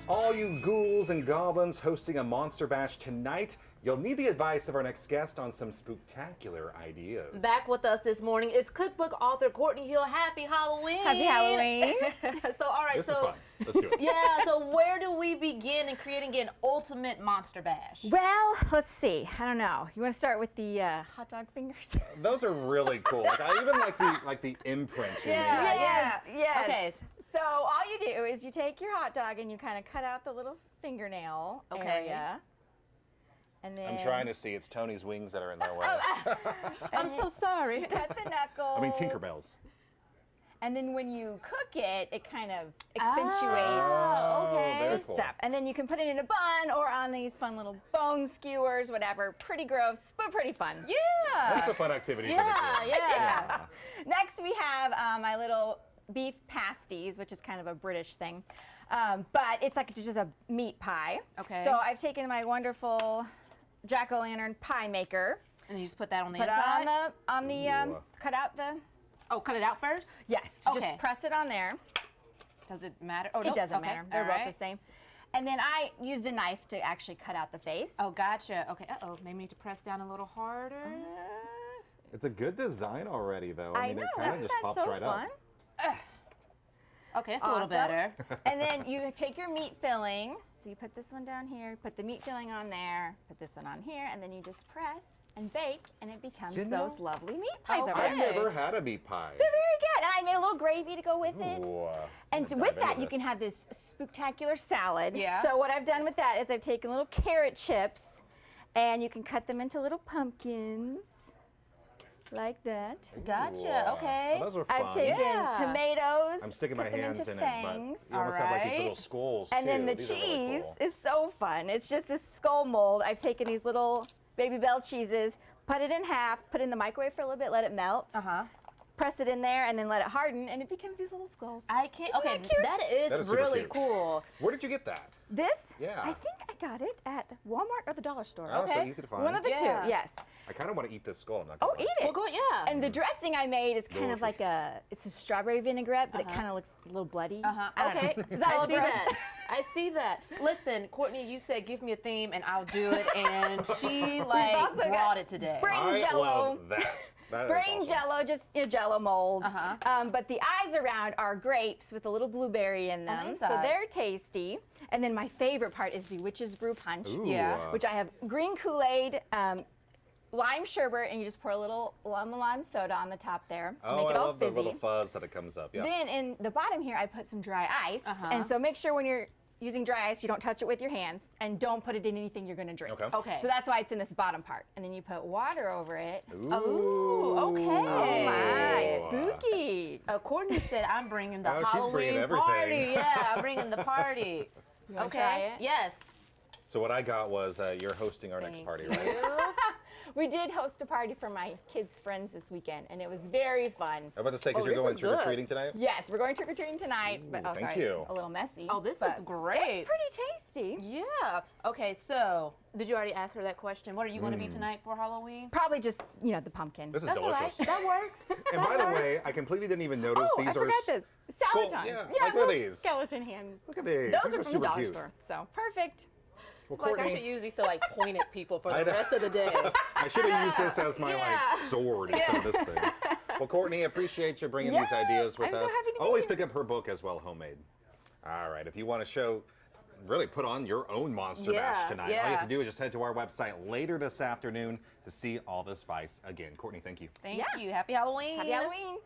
All you ghouls and goblins hosting a Monster Bash tonight, you'll need the advice of our next guest on some spooktacular ideas. Back with us this morning is cookbook author Courtney Hill. Happy Halloween! Happy Halloween! So, all right, This is fun. Let's do it. Yeah, so where do we begin in creating an ultimate Monster Bash? Well, let's see. I don't know. You want to start with the hot dog fingers? Those are really cool. Like, I even like the imprint. Yes. Okay. So all you do is you take your hot dog and you kind of cut out the little fingernail area. And then I'm trying to see. It's Tony's wings that are in their way. I'm so sorry. cut the knuckles. I mean, Tinkerbell's. And then when you cook it, it kind of accentuates okay. very the cool. stuff. And then you can put it in a bun or on these fun little bone skewers, whatever. Pretty gross, but pretty fun. Yeah. That's a fun activity. Yeah, for the kids. yeah. Next, we have my little beef pasties, which is kind of a British thing. But it's like just a meat pie. Okay. So I've taken my wonderful jack-o'-lantern pie maker. And you just put that on the Put inside? it on the Ooh. cut out the, Oh, cut it out first? yes, Okay. just press it on there. Does it matter? Oh, It no. doesn't Okay. matter. They're All both right. the same. And then I used a knife to actually cut out the face. Oh, gotcha. Okay. Uh-oh. Maybe we need to press down a little harder. It's a good design already, though. I mean, know, it kind of isn't just that pops so right fun? up. Okay, that's a little Awesome. better. And then you take your meat filling. So you put this one down here, put the meat filling on there, put this one on here, and then you just press and bake, and it becomes You know, those lovely meat pies over I've there. never had a meat pie. They're very good. And I made a little gravy to go with it. Ooh, And I'm with gonna dive that, into you can this. have this spectacular salad. Yeah. So what I've done with that is I've taken little carrot chips, and you can cut them into little pumpkins, like that. Gotcha. Ooh. Okay. Oh, those are fun. I've taken Yeah. tomatoes, I'm sticking my cut them hands into in fangs. it, but you almost have like these Alright. little skulls And too. then the These are really cheese cool. is so fun. It's just this skull mold. I've taken these little Baby Bell cheeses, put it in half, put it in the microwave for a little bit, let it melt, Uh-huh. press it in there, and then let it harden, and it becomes these little skulls. I can't. Isn't Okay, that cute? that is That is super really cute. cool. Where did you get that? This, Yeah. I think I got it at Walmart or the dollar store. Oh, so Okay. easy to find. One of the Yeah. two, yes. I kind of want to eat this skull. I'm not gonna Oh, lie. eat it. Well, go yeah. And the dressing I made is kind of Delicious. like it's a strawberry vinaigrette, but it kind of looks a little bloody. Uh-huh. I don't Okay. know. Is that a I little see gross? that. I see that. Listen, Courtney, you said give me a theme and I'll do it, and she like also got brought it today. brain I jello. love that. That is Brain awesome. jello, just jello mold. Uh-huh. But the eyes around are grapes with a little blueberry in On them, the so inside. they're tasty. And then my favorite part is the witch's brew punch, Ooh, Yeah. which I have green Kool-Aid, lime sherbet, and you just pour a little lime soda on the top there to Oh, make I it all love the fizzy. little fuzz that it comes up. Yeah. Then in the bottom here, I put some dry ice. Uh-huh. And so make sure when you're using dry ice, you don't touch it with your hands, and don't put it in anything you're gonna drink. Okay. Okay. So that's why it's in this bottom part. And then you put water over it. Ooh, okay. Oh my, Ooh. spooky. Courtney said I'm bringing the Oh, she's bringing Halloween everything. party. Yeah, I'm bringing the party. You wanna Okay. try it? Yes. So what I got was you're hosting our next Thank party, you. right? We did host a party for my kids' friends this weekend, and it was very fun. I'm about to say, because Oh, you're this going is trick or good. treating tonight. Yes, we're going trick-or-treating tonight, but Ooh, oh, thank sorry, you. it's a little messy. Oh, this but is great. It's pretty tasty. Yeah. Okay, so did you already ask her that question? What are you going to be tonight for Halloween? Probably just, the pumpkin. This is That's all right. delicious. That works. And by the way, I completely didn't even notice Oh, these I are forgot this. skull- Salad yeah, times. like little these. skeleton hand. Look at these. Those These are from the super dollar cute. store, so perfect. Well, Like I Courtney, should use these to like point at people for I the know. rest of the day. I should have used this as my Yeah. like sword instead of this thing. Well, Courtney, appreciate you bringing these Yeah, ideas with I'm so us. happy to be Always here. pick up her book as well, Homemade. All right, if you want to really put on your own Monster Bash Yeah, tonight, all you yeah. have to do is just head to our website later this afternoon to see all this spice. Again, Courtney, thank you. Thank you. Happy Halloween. Happy Halloween.